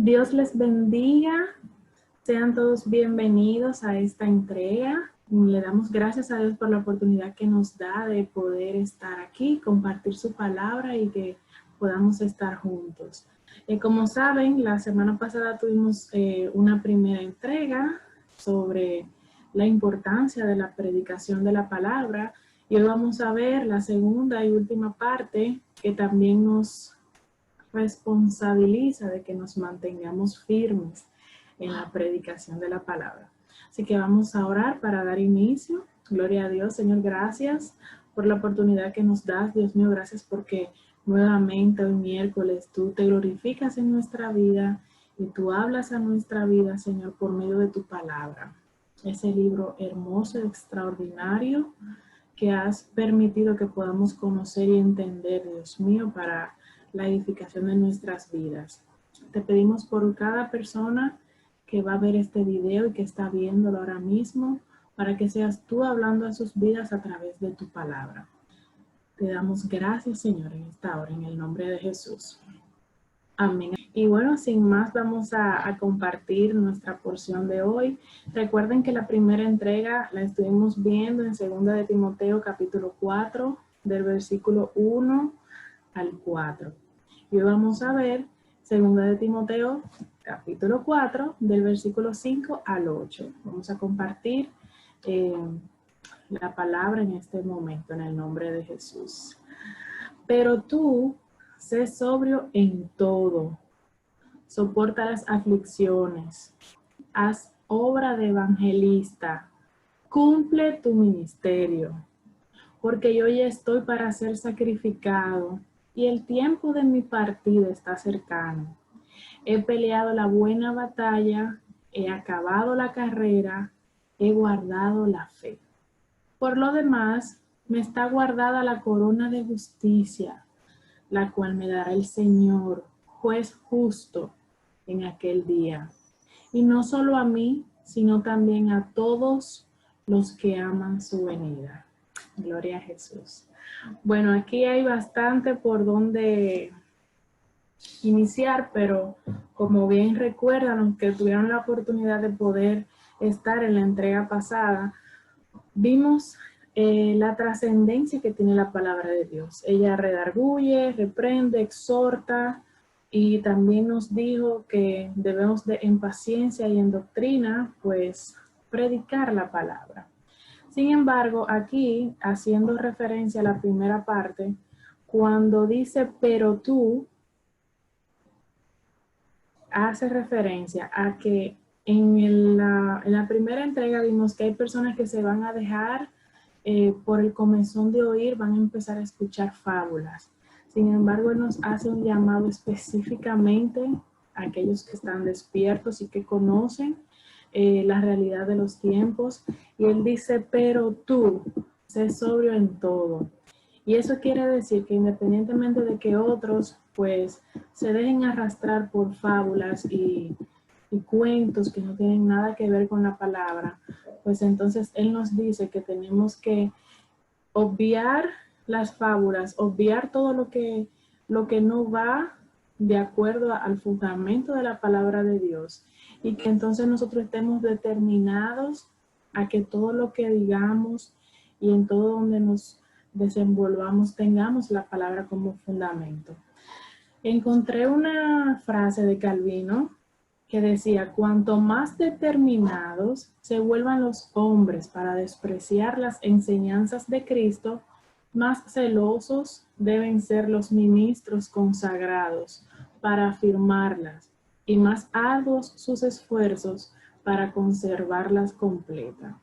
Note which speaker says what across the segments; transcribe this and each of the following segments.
Speaker 1: Dios les bendiga. Sean todos bienvenidos a esta entrega. Le damos gracias a Dios por la oportunidad que nos da de poder estar aquí, compartir su palabra y que podamos estar juntos. Como saben, la semana pasada tuvimos una primera entrega sobre la importancia de la predicación de la palabra y hoy vamos a ver la segunda y última parte que también nos responsabiliza de que nos mantengamos firmes en la predicación de la palabra. Así que vamos a orar para dar inicio. Gloria a Dios, Señor, gracias por la oportunidad que nos das. Dios mío, gracias porque nuevamente hoy miércoles tú te glorificas en nuestra vida y tú hablas a nuestra vida, Señor, por medio de tu palabra. Ese libro hermoso, extraordinario, que has permitido que podamos conocer y entender, Dios mío, para la edificación de nuestras vidas. Te pedimos por cada persona que va a ver este video y que está viéndolo ahora mismo, para que seas tú hablando a sus vidas a través de tu palabra. Te damos gracias, Señor, en esta hora, en el nombre de Jesús. Amén. Y bueno, sin más, vamos a compartir nuestra porción de hoy. Recuerden que la primera entrega la estuvimos viendo en 2 de Timoteo, capítulo 4, del versículo 1 al 4. Y hoy vamos a ver 2 de Timoteo, capítulo 4, del versículo 5 al 8. Vamos a compartir la palabra en este momento, en el nombre de Jesús. Pero tú, sé sobrio en todo, soporta las aflicciones, haz obra de evangelista, cumple tu ministerio, porque yo ya estoy para ser sacrificado y el tiempo de mi partida está cercano. He peleado la buena batalla, he acabado la carrera, he guardado la fe. Por lo demás, me está guardada la corona de justicia, la cual me dará el Señor, juez justo, en aquel día. Y no solo a mí, sino también a todos los que aman su venida. Gloria a Jesús. Bueno, aquí hay bastante por donde iniciar, pero como bien recuerdan, los que tuvieron la oportunidad de poder estar en la entrega pasada, vimos la trascendencia que tiene la palabra de Dios. Ella redarguye, reprende, exhorta y también nos dijo que debemos de en paciencia y en doctrina, pues predicar la palabra. Sin embargo, aquí, haciendo referencia a la primera parte, cuando dice, pero tú, hace referencia a que en la primera entrega vimos que hay personas que se van a dejar por el comezón de oír, van a empezar a escuchar fábulas. Sin embargo, Él nos hace un llamado específicamente a aquellos que están despiertos y que conocen la realidad de los tiempos. Y Él dice, pero tú, sé sobrio en todo. Y eso quiere decir que independientemente de que otros pues se dejen arrastrar por fábulas y cuentos que no tienen nada que ver con la palabra, pues entonces Él nos dice que tenemos que obviar las fábulas, obviar todo lo que no va de acuerdo al fundamento de la palabra de Dios y que entonces nosotros estemos determinados a que todo lo que digamos y en todo donde nos desenvolvamos tengamos la palabra como fundamento. Encontré una frase de Calvino que decía, cuanto más determinados se vuelvan los hombres para despreciar las enseñanzas de Cristo, más celosos deben ser los ministros consagrados para afirmarlas y más arduos sus esfuerzos para conservarlas completas.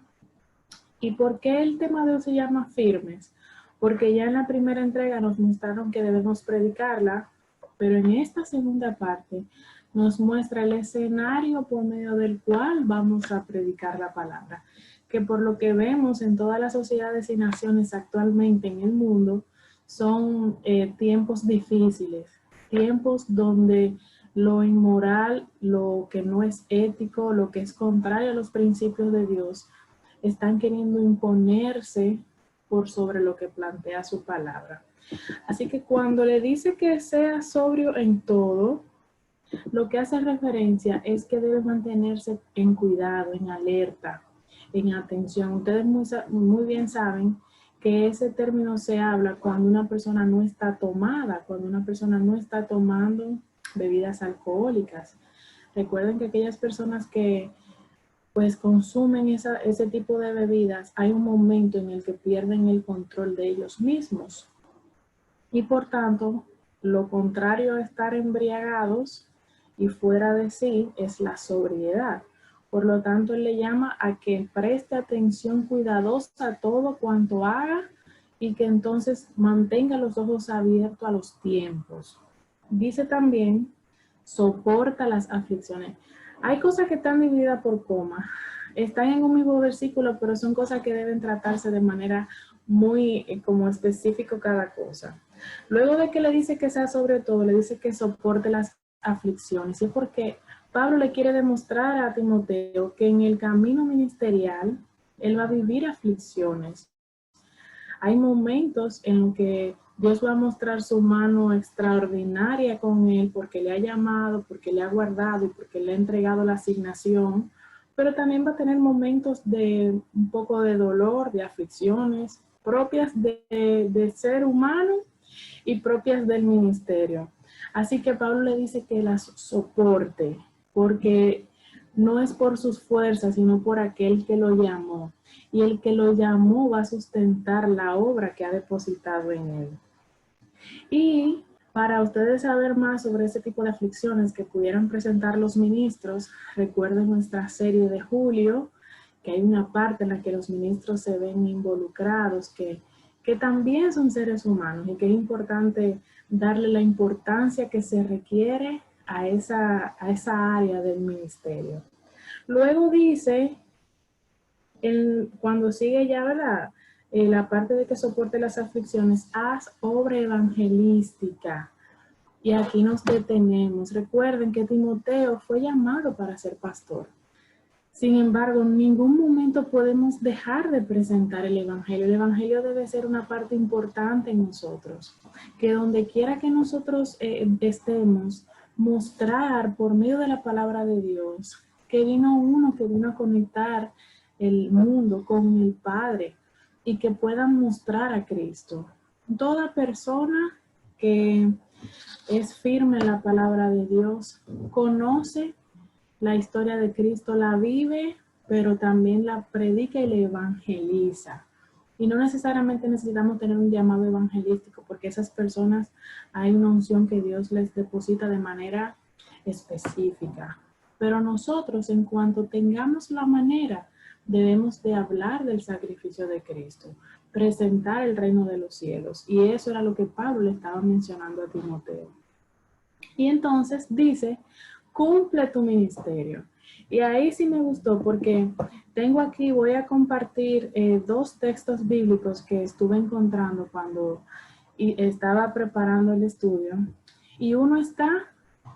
Speaker 1: ¿Y por qué el tema de hoy se llama firmes? Porque ya en la primera entrega nos mostraron que debemos predicarla, pero en esta segunda parte nos muestra el escenario por medio del cual vamos a predicar la palabra. Que por lo que vemos en todas las sociedades y naciones actualmente en el mundo, son tiempos difíciles, tiempos donde lo inmoral, lo que no es ético, lo que es contrario a los principios de Dios, están queriendo imponerse por sobre lo que plantea su palabra. Así que cuando le dice que sea sobrio en todo, lo que hace referencia es que debe mantenerse en cuidado, en alerta, en atención. Ustedes muy bien saben que ese término se habla cuando una persona no está tomada, cuando una persona no está tomando bebidas alcohólicas. Recuerden que aquellas personas que pues consumen ese tipo de bebidas, hay un momento en el que pierden el control de ellos mismos. Y por tanto, lo contrario a estar embriagados y fuera de sí es la sobriedad. Por lo tanto, él le llama a que preste atención cuidadosa a todo cuanto haga y que entonces mantenga los ojos abiertos a los tiempos. Dice también, soporta las aflicciones. Hay cosas que están divididas por coma. Están en un mismo versículo, pero son cosas que deben tratarse de manera muy como específico cada cosa. Luego de que le dice que sea sobre todo, le dice que soporte las aflicciones. Y es porque Pablo le quiere demostrar a Timoteo que en el camino ministerial él va a vivir aflicciones. Hay momentos en los que Dios va a mostrar su mano extraordinaria con él porque le ha llamado, porque le ha guardado y porque le ha entregado la asignación, pero también va a tener momentos de un poco de dolor, de aflicciones propias de ser humano y propias del ministerio. Así que Pablo le dice que las soporte, porque no es por sus fuerzas, sino por aquel que lo llamó. Y el que lo llamó va a sustentar la obra que ha depositado en él. Y para ustedes saber más sobre ese tipo de aflicciones que pudieran presentar los ministros, recuerden nuestra serie de julio, que hay una parte en la que los ministros se ven involucrados, que también son seres humanos y que es importante darle la importancia que se requiere a esa área del ministerio. Luego dice, cuando sigue ya, ¿verdad? La parte de que soporte las aflicciones, haz obra evangelística. Y aquí nos detenemos. Recuerden que Timoteo fue llamado para ser pastor. Sin embargo, en ningún momento podemos dejar de presentar el evangelio. El evangelio debe ser una parte importante en nosotros. Que donde quiera que nosotros estemos, mostrar por medio de la palabra de Dios que vino uno, que vino a conectar el mundo con el Padre y que puedan mostrar a Cristo. Toda persona que es firme en la palabra de Dios conoce la historia de Cristo, la vive, pero también la predica y la evangeliza. Y no necesariamente necesitamos tener un llamado evangelístico, porque esas personas hay una unción que Dios les deposita de manera específica. Pero nosotros, en cuanto tengamos la manera, debemos de hablar del sacrificio de Cristo, presentar el reino de los cielos. Y eso era lo que Pablo le estaba mencionando a Timoteo. Y entonces dice, cumple tu ministerio. Y ahí sí me gustó porque tengo aquí, voy a compartir dos textos bíblicos que estuve encontrando cuando estaba preparando el estudio. Y uno está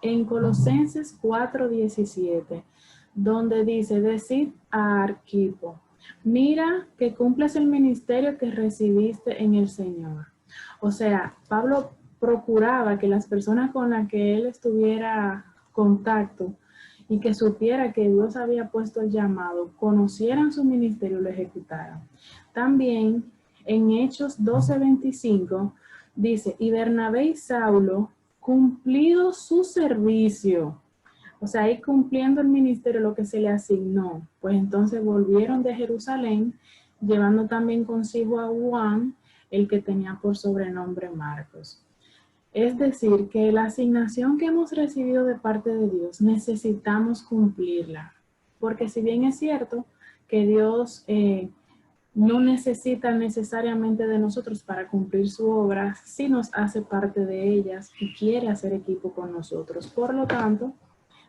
Speaker 1: en Colosenses 4:17, donde dice, decid a Arquipo, mira que cumples el ministerio que recibiste en el Señor. O sea, Pablo procuraba que las personas con las que él estuviera contacto y que supiera que Dios había puesto el llamado, conocieran su ministerio y lo ejecutaran. También en Hechos 12:25 dice, y Bernabé y Saulo, cumplido su servicio, o sea, ahí cumpliendo el ministerio lo que se le asignó, pues entonces volvieron de Jerusalén, llevando también consigo a Juan, el que tenía por sobrenombre Marcos. Es decir, que la asignación que hemos recibido de parte de Dios necesitamos cumplirla. Porque si bien es cierto que Dios no necesita necesariamente de nosotros para cumplir su obra, sí nos hace parte de ellas y quiere hacer equipo con nosotros. Por lo tanto,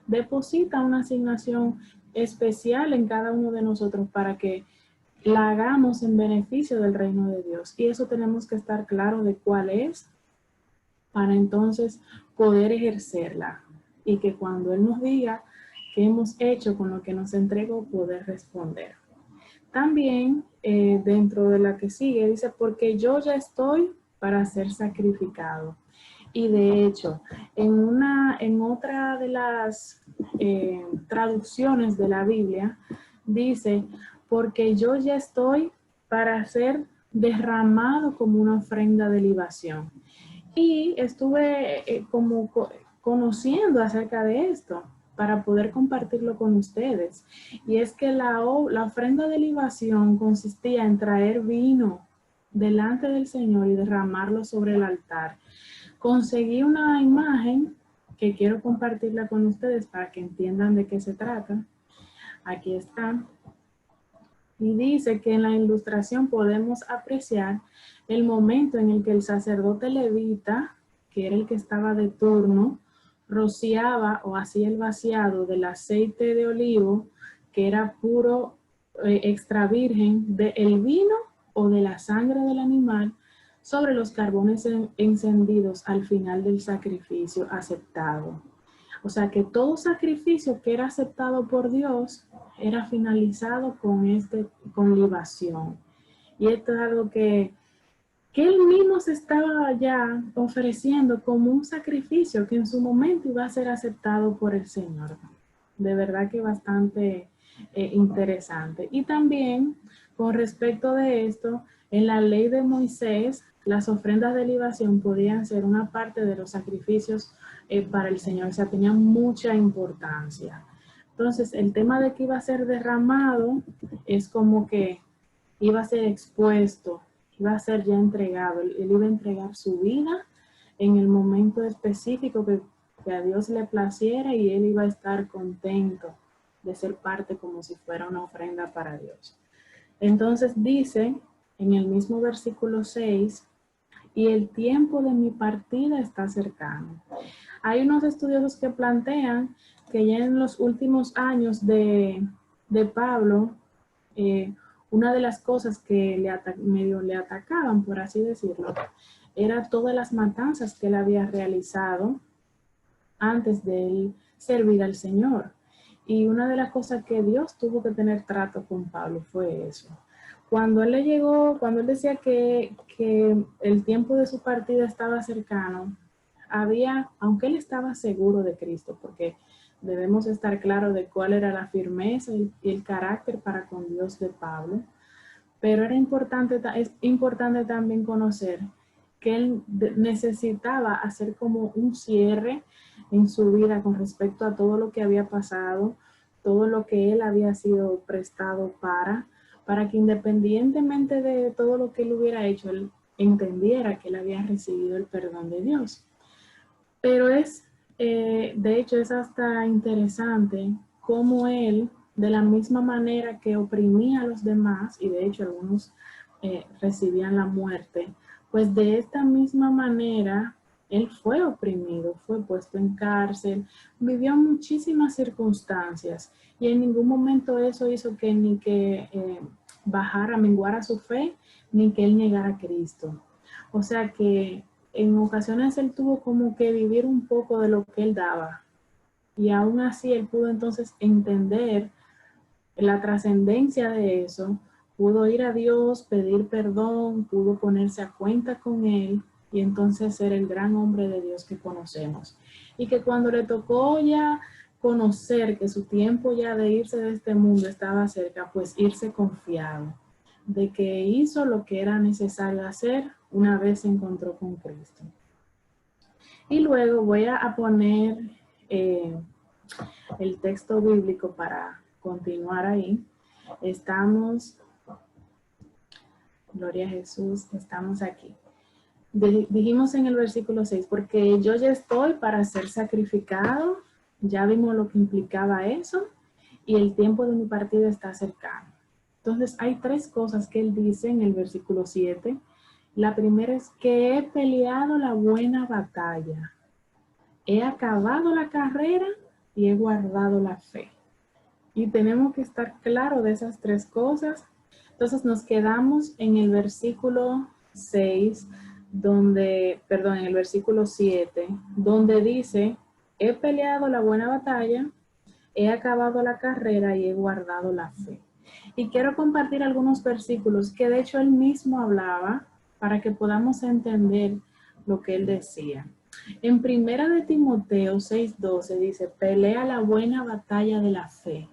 Speaker 1: deposita una asignación especial en cada uno de nosotros para que la hagamos en beneficio del reino de Dios. Y eso tenemos que estar claro de cuál es, para entonces poder ejercerla y que cuando Él nos diga qué hemos hecho con lo que nos entregó, poder responder. También dentro de la que sigue dice, porque yo ya estoy para ser sacrificado. Y de hecho, en otra de las traducciones de la Biblia, dice, porque yo ya estoy para ser derramado como una ofrenda de libación. Y estuve conociendo acerca de esto para poder compartirlo con ustedes. Y es que la ofrenda de libación consistía en traer vino delante del Señor y derramarlo sobre el altar. Conseguí una imagen que quiero compartirla con ustedes para que entiendan de qué se trata. Aquí está. Y dice que en la ilustración podemos apreciar el momento en el que el sacerdote levita, que era el que estaba de turno, rociaba o hacía el vaciado del aceite de olivo, que era puro extra virgen, del vino o de la sangre del animal, sobre los carbones encendidos al final del sacrificio aceptado. O sea que todo sacrificio que era aceptado por Dios era finalizado con libación. Y esto es algo que él mismo se estaba ya ofreciendo como un sacrificio que en su momento iba a ser aceptado por el Señor. De verdad que bastante interesante. Y también con respecto de esto, en la ley de Moisés, las ofrendas de libación podían ser una parte de los sacrificios para el Señor, o sea, tenían mucha importancia. Entonces, el tema de que iba a ser derramado es como que iba a ser expuesto, iba a ser ya entregado, él iba a entregar su vida en el momento específico que a Dios le placiera y él iba a estar contento de ser parte como si fuera una ofrenda para Dios. Entonces dice en el mismo versículo 6, y el tiempo de mi partida está cercano. Hay unos estudiosos que plantean que ya en los últimos años de Pablo, una de las cosas que medio le atacaban, por así decirlo, era todas las matanzas que él había realizado antes de él servir al Señor. Y una de las cosas que Dios tuvo que tener trato con Pablo fue eso. Cuando él le llegó, cuando él decía que el tiempo de su partida estaba cercano, aunque él estaba seguro de Cristo, porque debemos estar claros de cuál era la firmeza y el carácter para con Dios de Pablo, pero es importante también conocer que él necesitaba hacer como un cierre en su vida con respecto a todo lo que había pasado, todo lo que él había sido prestado para que independientemente de todo lo que él hubiera hecho, él entendiera que él había recibido el perdón de Dios. Pero de hecho, es hasta interesante cómo él, de la misma manera que oprimía a los demás, y de hecho algunos recibían la muerte, pues de esta misma manera él fue oprimido, fue puesto en cárcel, vivió muchísimas circunstancias y en ningún momento eso hizo que ni que menguara su fe, ni que él negara a Cristo. O sea que en ocasiones él tuvo como que vivir un poco de lo que él daba. Y aún así él pudo entonces entender la trascendencia de eso, pudo ir a Dios, pedir perdón, pudo ponerse a cuenta con él y entonces ser el gran hombre de Dios que conocemos. Y que cuando le tocó ya conocer que su tiempo ya de irse de este mundo estaba cerca, pues irse confiado de que hizo lo que era necesario hacer una vez se encontró con Cristo. Y luego voy a poner el texto bíblico para continuar ahí. Estamos, gloria a Jesús, estamos aquí. Dijimos en el versículo 6, porque yo ya estoy para ser sacrificado, ya vimos lo que implicaba eso, y el tiempo de mi partida está cercano. Entonces hay tres cosas que él dice en el versículo 7. La primera es que he peleado la buena batalla, he acabado la carrera y he guardado la fe. Y tenemos que estar claros de esas tres cosas. Entonces nos quedamos en el versículo 6, en el versículo 7, donde dice, he peleado la buena batalla, he acabado la carrera y he guardado la fe. Y quiero compartir algunos versículos que de hecho él mismo hablaba para que podamos entender lo que él decía. En Primera de Timoteo 6:12 dice, pelea la buena batalla de la fe,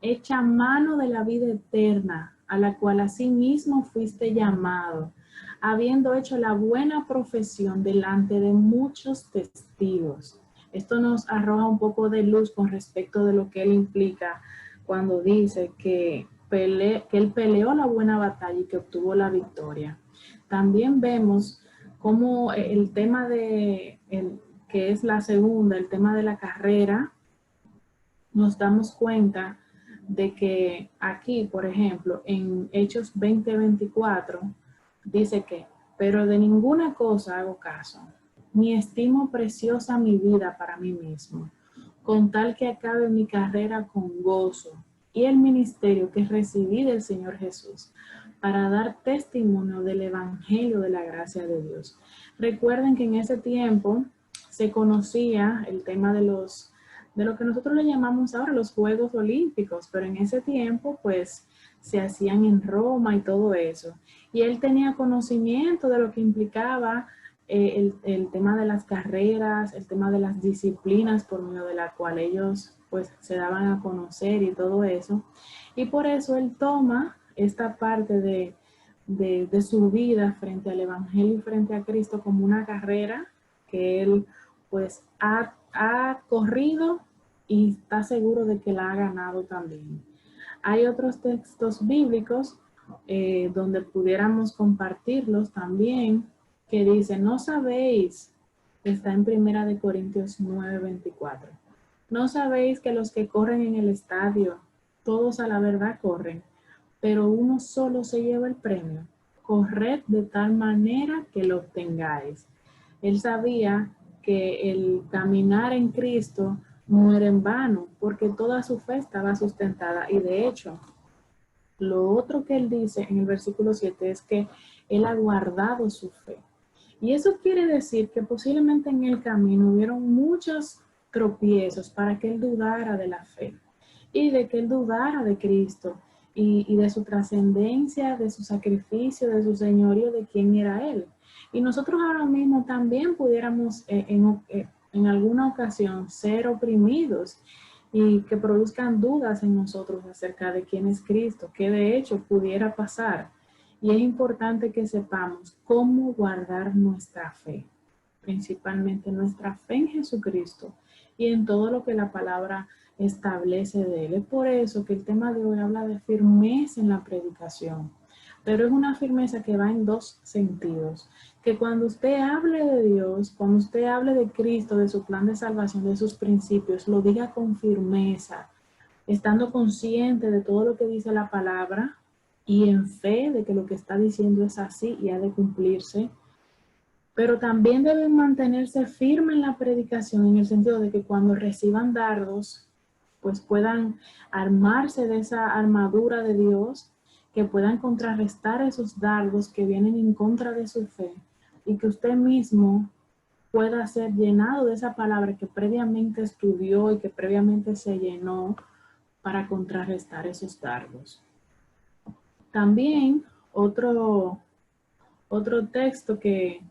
Speaker 1: echa mano de la vida eterna, a la cual asimismo fuiste llamado, habiendo hecho la buena profesión delante de muchos testigos. Esto nos arroja un poco de luz con respecto de lo que él implica cuando dice que él peleó la buena batalla y que obtuvo la victoria. También vemos cómo el tema que es la segunda, el tema de la carrera, nos damos cuenta de que aquí, por ejemplo, en Hechos 20:24, dice que, pero de ninguna cosa hago caso, ni estimo preciosa mi vida para mí mismo, con tal que acabe mi carrera con gozo y el ministerio que recibí del Señor Jesús, para dar testimonio del Evangelio de la gracia de Dios. Recuerden que en ese tiempo se conocía el tema de lo que nosotros le llamamos ahora los Juegos Olímpicos, pero en ese tiempo pues se hacían en Roma y todo eso. Y él tenía conocimiento de lo que implicaba el tema de las carreras, el tema de las disciplinas por medio de la cual ellos pues se daban a conocer y todo eso. Y por eso él toma esta parte de su vida frente al Evangelio y frente a Cristo como una carrera que él pues ha corrido y está seguro de que la ha ganado también. Hay otros textos bíblicos donde pudiéramos compartirlos también, que dice, no sabéis, está en 1 Corintios 9:24, no sabéis que los que corren en el estadio, todos a la verdad corren, pero uno solo se lleva el premio. Corred de tal manera que lo obtengáis. Él sabía que el caminar en Cristo no era en vano, porque toda su fe estaba sustentada. Y de hecho, lo otro que él dice en el versículo 7 es que él ha guardado su fe. Y eso quiere decir que posiblemente en el camino hubieron muchos tropiezos para que él dudara de la fe y de que él dudara de Cristo y de su trascendencia, de su sacrificio, de su señorío, de quién era él. Y nosotros ahora mismo también pudiéramos en alguna ocasión ser oprimidos y que produzcan dudas en nosotros acerca de quién es Cristo, que de hecho pudiera pasar. Y es importante que sepamos cómo guardar nuestra fe, principalmente nuestra fe en Jesucristo y en todo lo que la palabra establece de él. Es por eso que el tema de hoy habla de firmeza en la predicación, pero es una firmeza que va en dos sentidos. Que cuando usted hable de Dios, cuando usted hable de Cristo, de su plan de salvación, de sus principios, lo diga con firmeza, estando consciente de todo lo que dice la palabra y en fe de que lo que está diciendo es así y ha de cumplirse. Pero también deben mantenerse firmes en la predicación, en el sentido de que cuando reciban dardos, pues puedan armarse de esa armadura de Dios, que puedan contrarrestar esos dardos que vienen en contra de su fe y que usted mismo pueda ser llenado de esa palabra que previamente estudió y que previamente se llenó para contrarrestar esos dardos. También otro texto que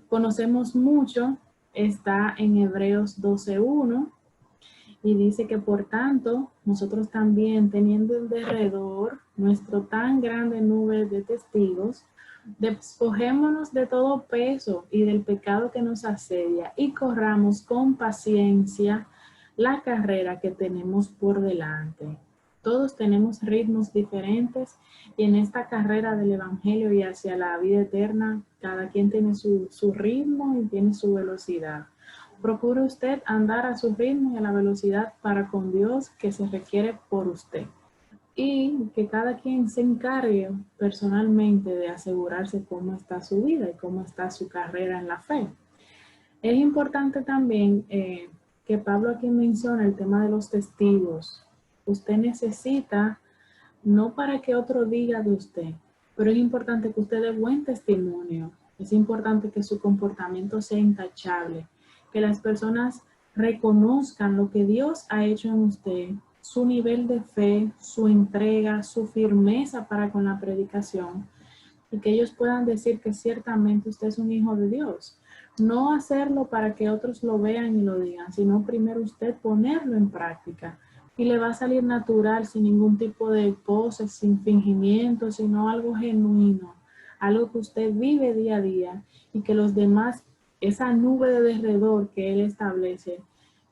Speaker 1: conocemos mucho está en Hebreos 12:1 y dice que por tanto nosotros también, teniendo en derredor nuestro tan grande nube de testigos, despojémonos de todo peso y del pecado que nos asedia y corramos con paciencia la carrera que tenemos por delante. Todos tenemos ritmos diferentes y en esta carrera del Evangelio y hacia la vida eterna, cada quien tiene su ritmo y tiene su velocidad. Procure usted andar a su ritmo y a la velocidad para con Dios que se requiere por usted. Y que cada quien se encargue personalmente de asegurarse cómo está su vida y cómo está su carrera en la fe. Es importante también que Pablo aquí menciona el tema de los testigos. Usted necesita, no para que otro diga de usted, pero es importante que usted dé buen testimonio. Es importante que su comportamiento sea intachable, que las personas reconozcan lo que Dios ha hecho en usted, su nivel de fe, su entrega, su firmeza para con la predicación, y que ellos puedan decir que ciertamente usted es un hijo de Dios. no hacerlo para que otros lo vean y lo digan, sino primero usted ponerlo en práctica. Y le va a salir natural, sin ningún tipo de poses, sin fingimiento, sino algo genuino, algo que usted vive día a día y que los demás, esa nube de derredor que él establece,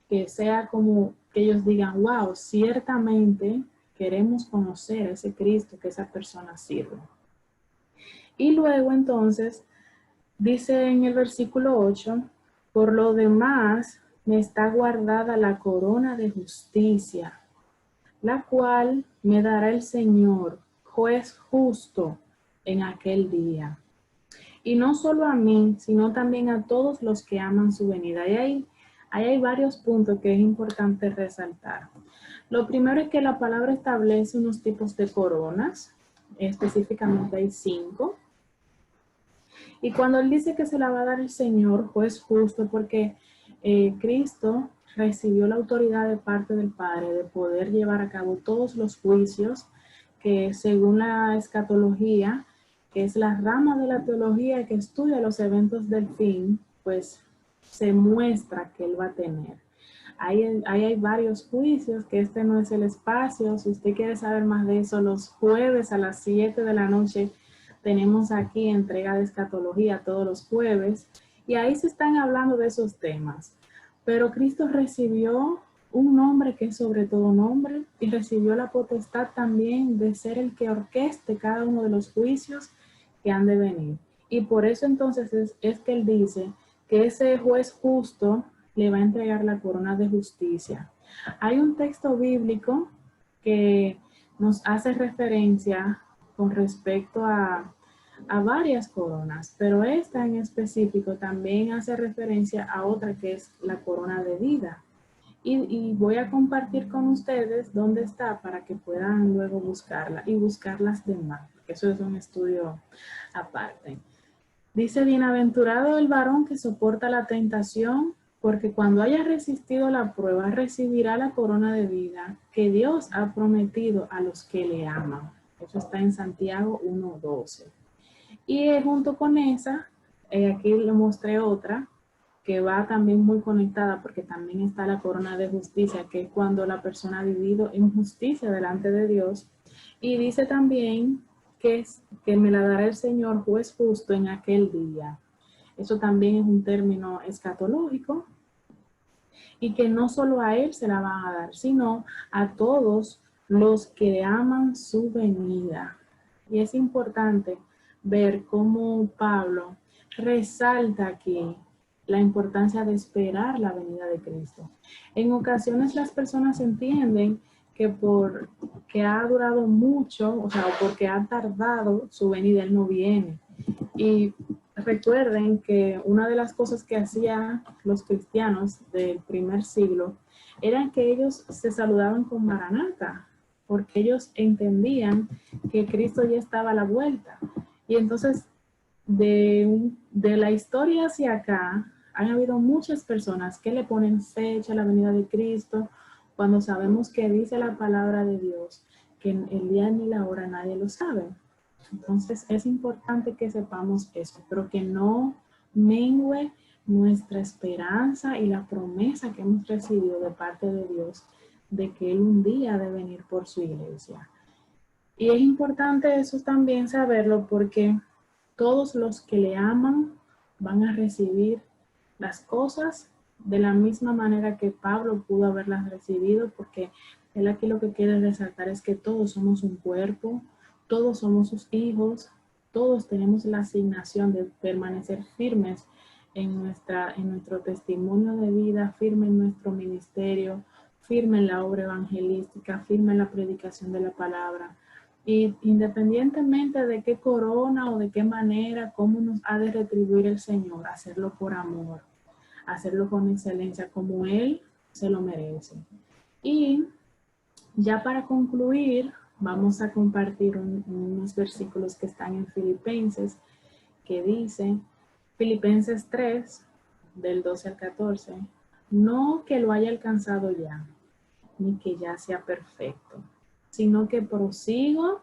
Speaker 1: que sea como que ellos digan, wow, ciertamente queremos conocer a ese Cristo que esa persona sirve. Y luego entonces dice en el versículo 8, por lo demás me está guardada la corona de justicia, la cual me dará el Señor, juez justo, en aquel día. Y no solo a mí, sino también a todos los que aman su venida. Y ahí hay varios puntos que es importante resaltar. Lo primero es que la palabra establece unos tipos de coronas, específicamente hay 5. Y cuando él dice que se la va a dar el Señor, juez justo, porque Cristo recibió la autoridad de parte del Padre de poder llevar a cabo todos los juicios que según la escatología, que es la rama de la teología que estudia los eventos del fin, pues se muestra que él va a tener. Ahí hay varios juicios, que este no es el espacio. Si usted quiere saber más de eso, los jueves a las 7 de la noche tenemos aquí entrega de escatología todos los jueves, y ahí se están hablando de esos temas. Pero Cristo recibió un nombre que es sobre todo nombre, y recibió la potestad también de ser el que orqueste cada uno de los juicios que han de venir. Y por eso entonces es que él dice que ese juez justo le va a entregar la corona de justicia. Hay un texto bíblico que nos hace referencia con respecto a varias coronas, pero esta en específico también hace referencia a otra que es la corona de vida. Y voy a compartir con ustedes dónde está para que puedan luego buscarla y buscar las demás, porque eso es un estudio aparte. Dice, bienaventurado el varón que soporta la tentación, porque cuando haya resistido la prueba recibirá la corona de vida que Dios ha prometido a los que le aman. Eso está en Santiago 1:12. Y junto con esa, aquí le mostré otra que va también muy conectada, porque también está la corona de justicia, que es cuando la persona ha vivido en justicia delante de Dios. Y dice también que me la dará el Señor juez justo en aquel día. Eso también es un término escatológico, y que no solo a él se la van a dar, sino a todos los que aman su venida. Y es importante ver cómo Pablo resalta aquí la importancia de esperar la venida de Cristo. En ocasiones las personas entienden que porque ha durado mucho, o sea, o porque ha tardado su venida, él no viene. Y recuerden que una de las cosas que hacían los cristianos del primer siglo eran que ellos se saludaban con Maranatha, porque ellos entendían que Cristo ya estaba a la vuelta. Y entonces, de la historia hacia acá, han habido muchas personas que le ponen fecha a la venida de Cristo, cuando sabemos que dice la palabra de Dios, que el día ni la hora nadie lo sabe. Entonces es importante que sepamos eso, pero que no mengue nuestra esperanza y la promesa que hemos recibido de parte de Dios de que Él un día ha de venir por su iglesia. Y es importante eso también saberlo, porque todos los que le aman van a recibir las cosas de la misma manera que Pablo pudo haberlas recibido, porque él aquí lo que quiere resaltar es que todos somos un cuerpo, todos somos sus hijos, todos tenemos la asignación de permanecer firmes en nuestro testimonio de vida, firme en nuestro ministerio, firme en la obra evangelística, firme en la predicación de la palabra. Y independientemente de qué corona o de qué manera, cómo nos ha de retribuir el Señor, hacerlo por amor, hacerlo con excelencia, como Él se lo merece. Y ya para concluir, vamos a compartir unos versículos que están en Filipenses, que dice, Filipenses 3, del 12 al 14, no que lo haya alcanzado ya, ni que ya sea perfecto, sino que prosigo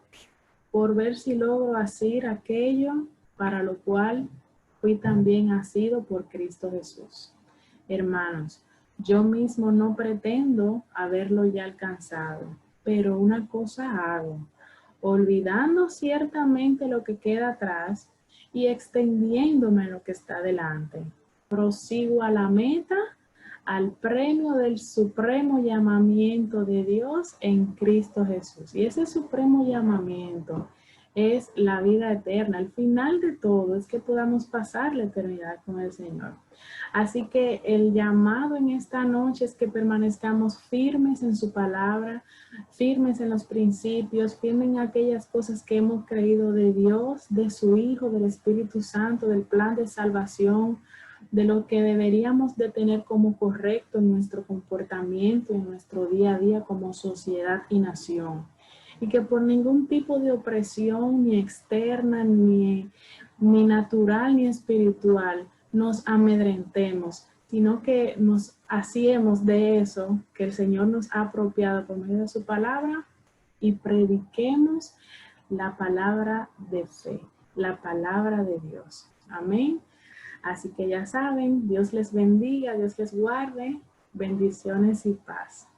Speaker 1: por ver si logro hacer aquello para lo cual fui también asido por Cristo Jesús. Hermanos, yo mismo no pretendo haberlo ya alcanzado, pero una cosa hago, olvidando ciertamente lo que queda atrás y extendiéndome lo que está delante. Prosigo a la meta, al premio del supremo llamamiento de Dios en Cristo Jesús. Y ese supremo llamamiento es la vida eterna. El final de todo es que podamos pasar la eternidad con el Señor. Así que el llamado en esta noche es que permanezcamos firmes en su palabra, firmes en los principios, firmes en aquellas cosas que hemos creído de Dios, de su Hijo, del Espíritu Santo, del plan de salvación, de lo que deberíamos de tener como correcto en nuestro comportamiento, en nuestro día a día como sociedad y nación. Y que por ningún tipo de opresión, ni externa, ni natural, ni espiritual, nos amedrentemos, sino que nos hacemos de eso que el Señor nos ha apropiado por medio de su palabra y prediquemos la palabra de fe, la palabra de Dios. Amén. Así que ya saben, Dios les bendiga, Dios les guarde, bendiciones y paz.